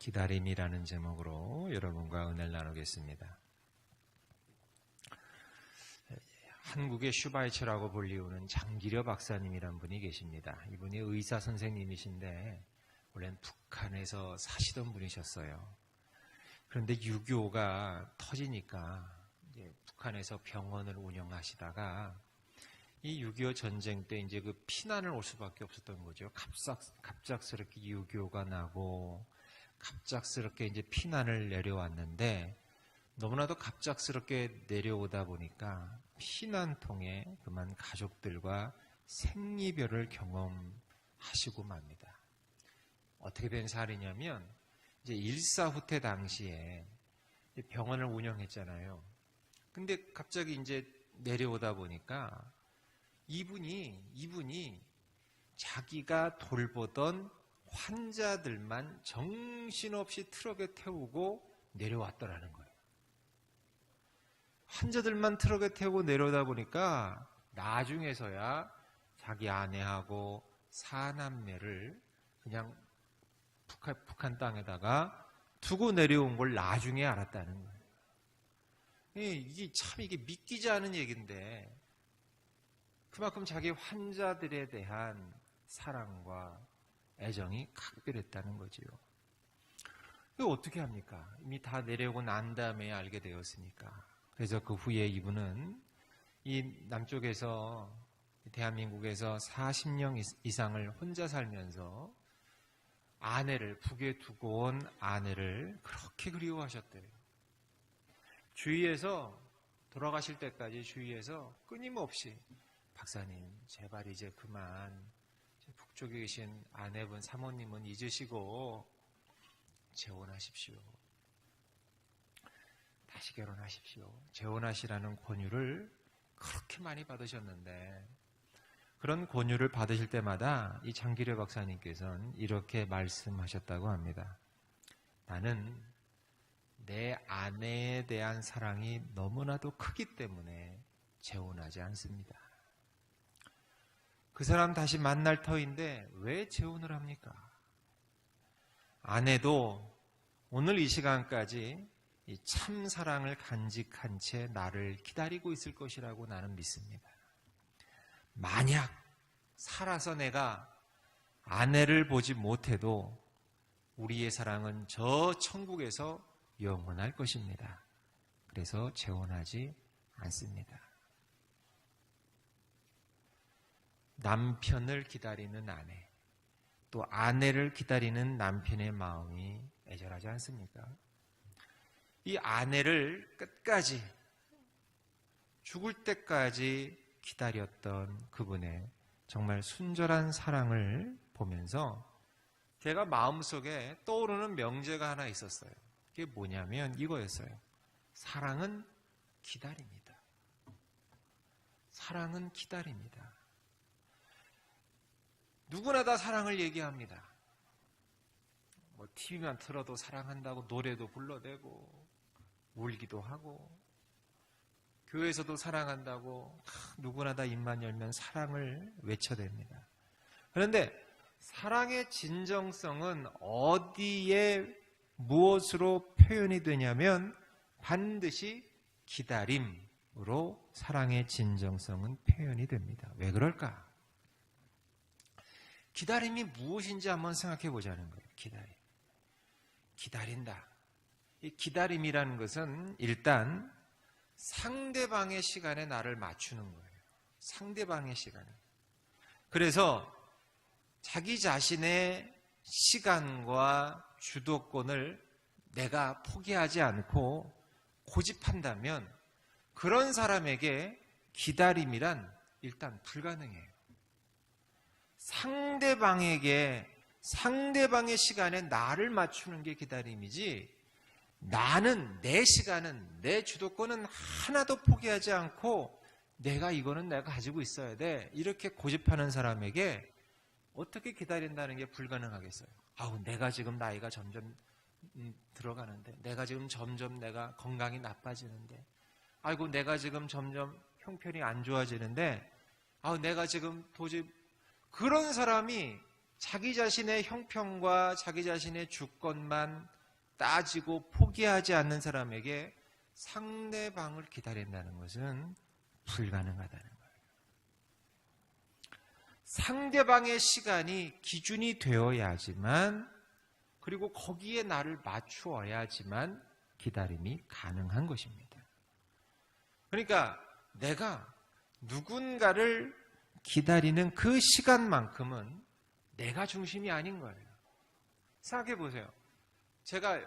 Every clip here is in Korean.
기다림이라는 제목으로 여러분과 은혜를 나누겠습니다. 한국의 슈바이처라고 불리우는 장기려 박사님이란 분이 계십니다. 이분이 의사 선생님이신데 원래는 북한에서 사시던 분이셨어요. 그런데 6.25가 터지니까 이제 북한에서 병원을 운영하시다가 이 6.25 전쟁 때 이제 그 피난을 올 수밖에 없었던 거죠. 갑작스럽게 6.25가 나고 갑작스럽게 이제 피난을 내려왔는데 너무나도 갑작스럽게 내려오다 보니까 피난통에 그만 가족들과 생이별을 경험하시고 맙니다. 어떻게 된 사례냐면 이제 일사후퇴 당시에 병원을 운영했잖아요. 근데 갑자기 이제 내려오다 보니까 이분이 자기가 돌보던 환자들만 정신없이 트럭에 태우고 내려왔더라는 거예요. 환자들만 트럭에 태우고 내려오다 보니까 나중에서야 자기 아내하고 사남매를 그냥 북한 땅에다가 두고 내려온 걸 나중에 알았다는 거예요. 이게 믿기지 않은 얘기인데 그만큼 자기 환자들에 대한 사랑과 애정이 각별했다는 거지요. 이거 어떻게 합니까? 이미 다 내려오고 난 다음에 알게 되었으니까. 그래서 그 후에 이분은 이 남쪽에서 대한민국에서 40년 이상을 혼자 살면서 북에 두고 온 아내를 그렇게 그리워하셨대요. 주위에서 돌아가실 때까지 주위에서 끊임없이 박사님 제발 이제 그만 북쪽에 계신 아내분 사모님은 잊으시고 재혼하십시오. 다시 결혼하십시오. 재혼하시라는 권유를 그렇게 많이 받으셨는데 그런 권유를 받으실 때마다 이 장기려 박사님께서는 이렇게 말씀하셨다고 합니다. 나는 내 아내에 대한 사랑이 너무나도 크기 때문에 재혼하지 않습니다. 그 사람 다시 만날 터인데 왜 재혼을 합니까? 아내도 오늘 이 시간까지 이 참 사랑을 간직한 채 나를 기다리고 있을 것이라고 나는 믿습니다. 만약 살아서 내가 아내를 보지 못해도 우리의 사랑은 저 천국에서 영원할 것입니다. 그래서 재혼하지 않습니다. 남편을 기다리는 아내, 또 아내를 기다리는 남편의 마음이 애절하지 않습니까? 이 아내를 끝까지 죽을 때까지 기다렸던 그분의 정말 순절한 사랑을 보면서 제가 마음속에 떠오르는 명제가 하나 있었어요. 그게 뭐냐면 이거였어요. 사랑은 기다립니다. 사랑은 기다립니다. 누구나 다 사랑을 얘기합니다. TV만 틀어도 사랑한다고 노래도 불러대고 울기도 하고 교회에서도 사랑한다고 누구나 다 입만 열면 사랑을 외쳐댑니다. 그런데 사랑의 진정성은 어디에 무엇으로 표현이 되냐면 반드시 기다림으로 사랑의 진정성은 표현이 됩니다. 왜 그럴까? 기다림이 무엇인지 한번 생각해 보자는 거예요. 기다린다. 이 기다림이라는 것은 일단 상대방의 시간에 나를 맞추는 거예요. 상대방의 시간에. 그래서 자기 자신의 시간과 주도권을 내가 포기하지 않고 고집한다면 그런 사람에게 기다림이란 일단 불가능해요. 상대방의 시간에 나를 맞추는 게 기다림이지 나는 내 시간은 내 주도권은 하나도 포기하지 않고 내가 가지고 있어야 돼 이렇게 고집하는 사람에게 어떻게 기다린다는 게 불가능하겠어요. 내가 지금 나이가 점점 들어가는데 내가 지금 점점 내가 건강이 나빠지는데 내가 지금 점점 형편이 안 좋아지는데 내가 지금 도저히 그런 사람이 자기 자신의 형편과 자기 자신의 주권만 따지고 포기하지 않는 사람에게 상대방을 기다린다는 것은 불가능하다는 거예요. 상대방의 시간이 기준이 되어야지만, 그리고 거기에 나를 맞추어야지만 기다림이 가능한 것입니다. 그러니까 내가 누군가를 기다리는 그 시간만큼은 내가 중심이 아닌 거예요. 생각해 보세요. 제가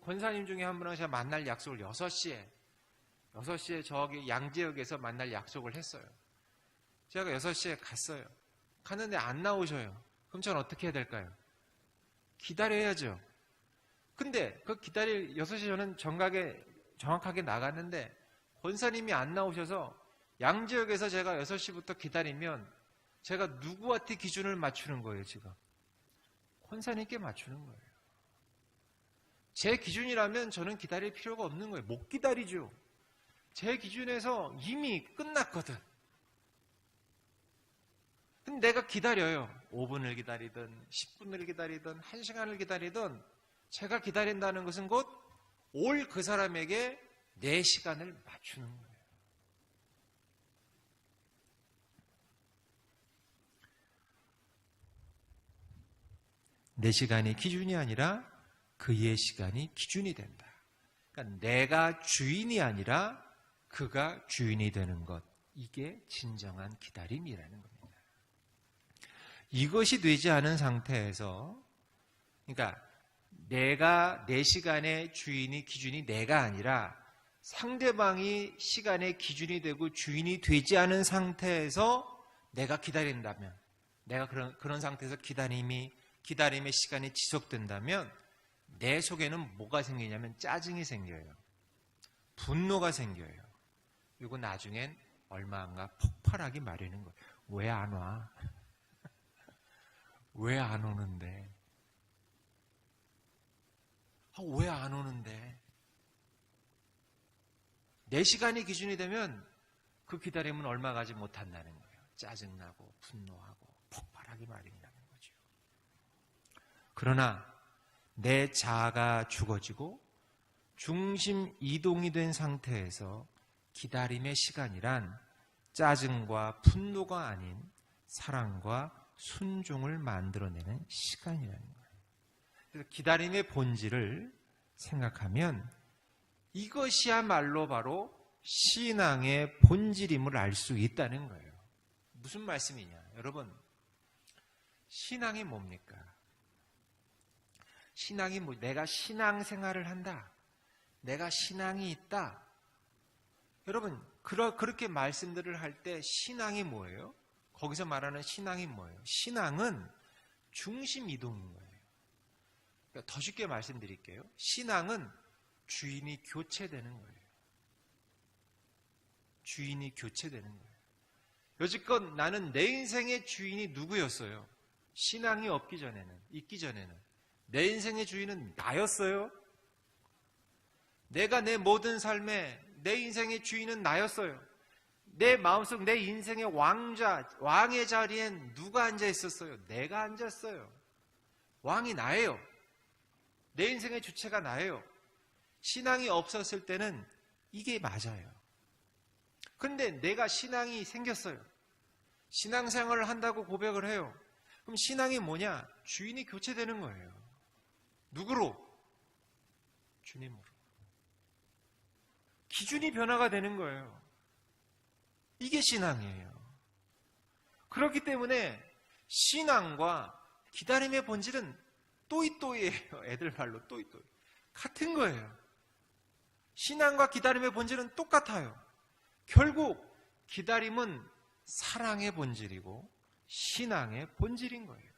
권사님 중에 한 분하고 제가 만날 약속을 6시에 저기 양재역에서 만날 약속을 했어요. 제가 6시에 갔어요. 갔는데 안 나오셔요. 그럼 저는 어떻게 해야 될까요? 기다려야죠. 근데 그 6시 저는 정확하게 나갔는데 권사님이 안 나오셔서 양재역에서 제가 6시부터 기다리면 제가 누구한테 기준을 맞추는 거예요, 지금? 권사님께 맞추는 거예요. 제 기준이라면 저는 기다릴 필요가 없는 거예요. 못 기다리죠. 제 기준에서 이미 끝났거든. 근데 내가 기다려요. 5분을 기다리든 10분을 기다리든 1시간을 기다리든 제가 기다린다는 것은 곧 올 그 사람에게 내 시간을 맞추는 거예요. 내 시간이 기준이 아니라 그의 시간이 기준이 된다. 그러니까 내가 주인이 아니라 그가 주인이 되는 것. 이게 진정한 기다림이라는 겁니다. 이것이 되지 않은 상태에서, 그러니까 내가 내 시간의 주인이 기준이 내가 아니라 상대방이 시간의 기준이 되고 주인이 되지 않은 상태에서 내가 기다린다면, 내가 그런 상태에서 기다림의 시간이 지속된다면 내 속에는 뭐가 생기냐면 짜증이 생겨요. 분노가 생겨요. 그리고 나중엔 얼마 안가 폭발하기 마련인 거예요. 왜 안 와? 왜 안 오는데? 왜 안 오는데? 내 시간이 기준이 되면 그 기다림은 얼마 가지 못한다는 거예요. 짜증나고 분노하고 폭발하기 마련이라는 거죠. 그러나 내 자아가 죽어지고 중심 이동이 된 상태에서 기다림의 시간이란 짜증과 분노가 아닌 사랑과 순종을 만들어내는 시간이라는 거예요. 그래서 기다림의 본질을 생각하면 이것이야말로 바로 신앙의 본질임을 알 수 있다는 거예요. 무슨 말씀이냐? 여러분, 신앙이 뭡니까? 신앙이 내가 신앙생활을 한다. 내가 신앙이 있다. 여러분, 그렇게 말씀들을 할 때 신앙이 뭐예요? 거기서 말하는 신앙이 뭐예요? 신앙은 중심 이동인 거예요. 그러니까 더 쉽게 말씀드릴게요. 신앙은 주인이 교체되는 거예요. 주인이 교체되는 거예요. 여지껏 나는 내 인생의 주인이 누구였어요? 신앙이 있기 전에는 내 인생의 주인은 나였어요. 내가 내 모든 삶에 내 인생의 주인은 나였어요. 내 마음속 내 인생의 왕의 자리엔 누가 앉아 있었어요? 내가 앉았어요. 왕이 나예요. 내 인생의 주체가 나예요. 신앙이 없었을 때는 이게 맞아요. 그런데 내가 신앙이 생겼어요. 신앙생활을 한다고 고백을 해요. 그럼 신앙이 뭐냐? 주인이 교체되는 거예요. 누구로? 주님으로. 기준이 변화가 되는 거예요. 이게 신앙이에요. 그렇기 때문에 신앙과 기다림의 본질은 또이또이예요. 애들 말로 또이또이. 같은 거예요. 신앙과 기다림의 본질은 똑같아요. 결국 기다림은 사랑의 본질이고 신앙의 본질인 거예요.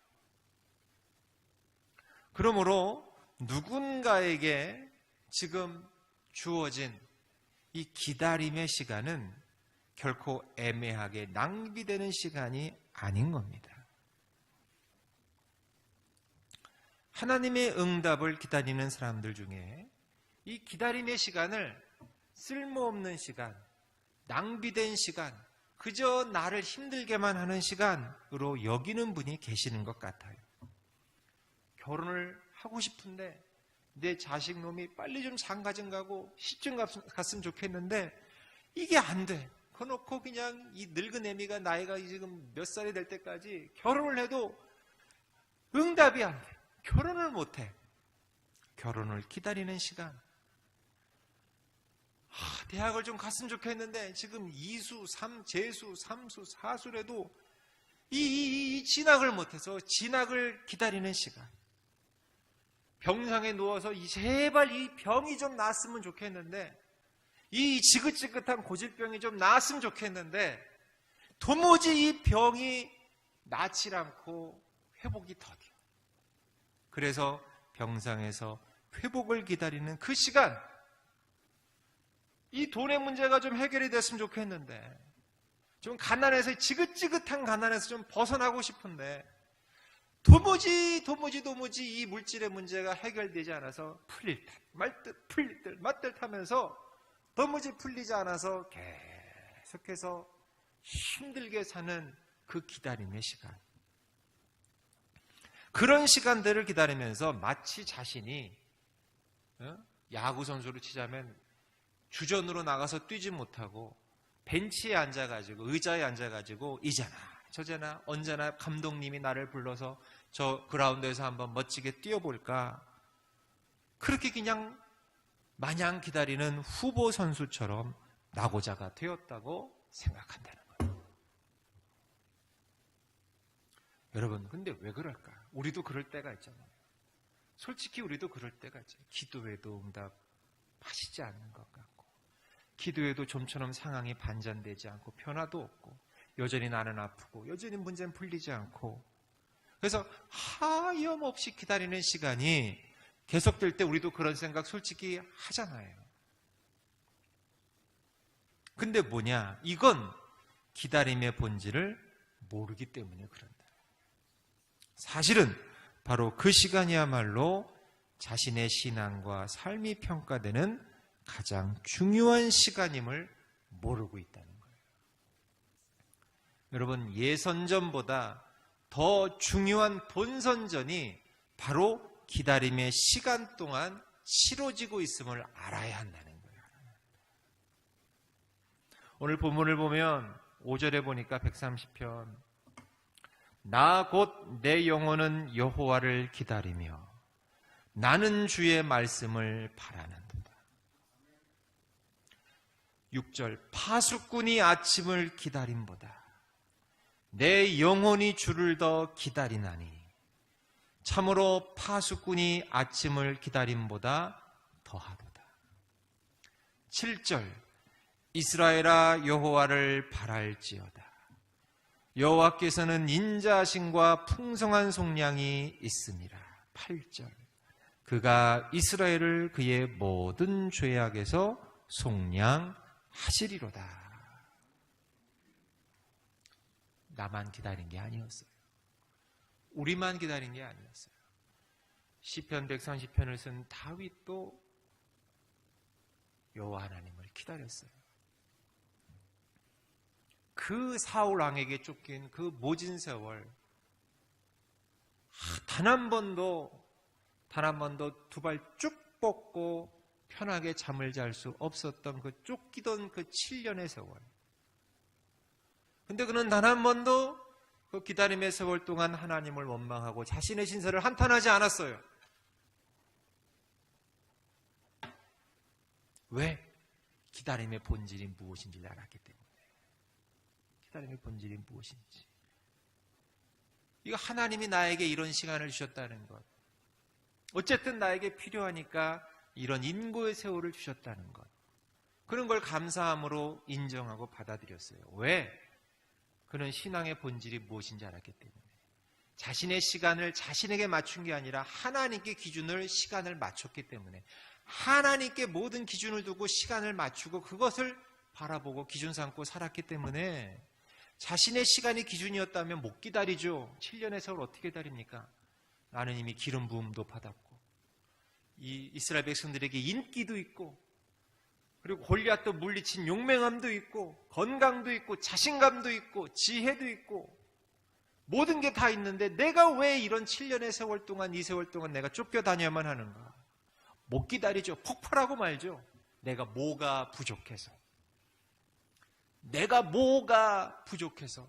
그러므로 누군가에게 지금 주어진 이 기다림의 시간은 결코 애매하게 낭비되는 시간이 아닌 겁니다. 하나님의 응답을 기다리는 사람들 중에 이 기다림의 시간을 쓸모없는 시간, 낭비된 시간, 그저 나를 힘들게만 하는 시간으로 여기는 분이 계시는 것 같아요. 결혼을 하고 싶은데 내 자식 놈이 빨리 좀 장가 좀 가고 시집 갔으면 좋겠는데 이게 안 돼. 그놓고 그냥 이 늙은 애미가 나이가 지금 몇 살이 될 때까지 결혼을 해도 응답이 안 돼. 결혼을 못 해. 결혼을 기다리는 시간. 대학을 좀 갔으면 좋겠는데 지금 2수, 3재수, 3수, 4수래도 이 진학을 못해서 진학을 기다리는 시간. 병상에 누워서 제발 이 병이 좀 나았으면 좋겠는데 이 지긋지긋한 고질병이 좀 나았으면 좋겠는데 도무지 이 병이 낫질 않고 회복이 더뎌. 그래서 병상에서 회복을 기다리는 그 시간, 이 돈의 문제가 좀 해결이 됐으면 좋겠는데 좀 가난해서 지긋지긋한 가난에서 좀 벗어나고 싶은데 도무지 이 물질의 문제가 해결되지 않아서 풀릴 듯 말 듯 풀릴 듯 말 듯 하면서 도무지 풀리지 않아서 계속해서 힘들게 사는 그 기다림의 시간. 그런 시간들을 기다리면서 마치 자신이 야구 선수로 치자면 주전으로 나가서 뛰지 못하고 벤치에 앉아가지고 의자에 앉아가지고 이제나 저제나 언제나 감독님이 나를 불러서 저 그라운드에서 한번 멋지게 뛰어볼까, 그렇게 그냥 마냥 기다리는 후보 선수처럼 낙오자가 되었다고 생각한다는 거예요. 여러분, 근데 왜 그럴까? 우리도 그럴 때가 있잖아요. 솔직히 우리도 그럴 때가 있잖아요. 기도해도 응답하시지 않는 것 같고, 기도해도 좀처럼 상황이 반전되지 않고 변화도 없고, 여전히 나는 아프고 여전히 문제는 풀리지 않고, 그래서 하염없이 기다리는 시간이 계속될 때 우리도 그런 생각 솔직히 하잖아요. 근데 뭐냐? 이건 기다림의 본질을 모르기 때문에 그런다. 사실은 바로 그 시간이야말로 자신의 신앙과 삶이 평가되는 가장 중요한 시간임을 모르고 있다는 거예요. 여러분, 예선전보다 더 중요한 본선전이 바로 기다림의 시간 동안 치러지고 있음을 알아야 한다는 거예요. 오늘 본문을 보면 5절에 보니까 130편, 나 곧 내 영혼은 여호와를 기다리며 나는 주의 말씀을 바라는도다. 6절, 파수꾼이 아침을 기다림보다 내 영혼이 주를 더 기다리나니 참으로 파수꾼이 아침을 기다림보다 더하도다. 7절, 이스라엘아 여호와를 바랄지어다. 여호와께서는 인자하심과 풍성한 속량이 있음이라. 8절, 그가 이스라엘을 그의 모든 죄악에서 속량하시리로다. 나만 기다린 게 아니었어요. 우리만 기다린 게 아니었어요. 시편 130편을 쓴 다윗도 여호와 하나님을 기다렸어요. 그 사울 왕에게 쫓긴 그 모진 세월, 단 한 번도 두 발 쭉 뻗고 편하게 잠을 잘 수 없었던 그 쫓기던 그 7년의 세월. 근데 그는 단 한 번도 그 기다림의 세월 동안 하나님을 원망하고 자신의 신세를 한탄하지 않았어요. 왜? 기다림의 본질이 무엇인지를 알았기 때문에. 기다림의 본질이 무엇인지. 이거 하나님이 나에게 이런 시간을 주셨다는 것. 어쨌든 나에게 필요하니까 이런 인고의 세월을 주셨다는 것. 그런 걸 감사함으로 인정하고 받아들였어요. 왜? 그는 신앙의 본질이 무엇인지 알았기 때문에. 자신의 시간을 자신에게 맞춘 게 아니라 하나님께 기준을, 시간을 맞췄기 때문에. 하나님께 모든 기준을 두고 시간을 맞추고 그것을 바라보고 기준 삼고 살았기 때문에 자신의 시간이 기준이었다면 못 기다리죠. 7년의 세월 어떻게 기다립니까? 나는 이미 기름 부음도 받았고 이 이스라엘 백성들에게 인기도 있고 그리고 골리앗도 물리친 용맹함도 있고 건강도 있고 자신감도 있고 지혜도 있고 모든 게 다 있는데 내가 왜 이런 7년의 세월 동안, 이 세월 동안 내가 쫓겨다녀야만 하는가? 못 기다리죠. 폭발하고 말죠. 내가 뭐가 부족해서. 내가 뭐가 부족해서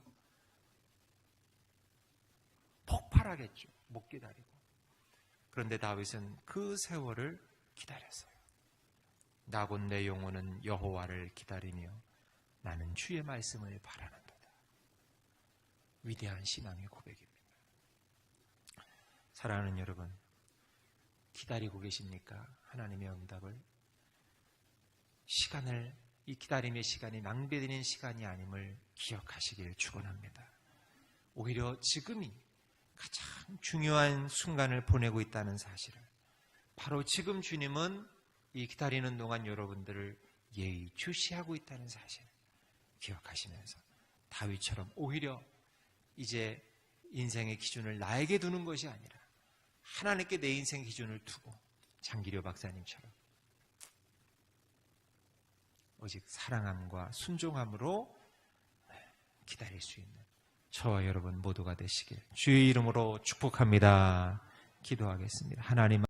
폭발하겠죠. 못 기다리고. 그런데 다윗은 그 세월을 기다렸어요. 나 곧 내 영혼은 여호와를 기다리며 나는 주의 말씀을 바라는도다. 위대한 신앙의 고백입니다. 사랑하는 여러분, 기다리고 계십니까? 하나님의 응답을. 이 기다림의 시간이 낭비되는 시간이 아님을 기억하시길 축원합니다. 오히려 지금이 가장 중요한 순간을 보내고 있다는 사실을, 바로 지금 주님은 이 기다리는 동안 여러분들을 예의주시하고 있다는 사실을 기억하시면서 다윗처럼 오히려 이제 인생의 기준을 나에게 두는 것이 아니라 하나님께 내 인생 기준을 두고 장기려 박사님처럼 오직 사랑함과 순종함으로 기다릴 수 있는 저와 여러분 모두가 되시길 주의 이름으로 축복합니다. 기도하겠습니다. 하나님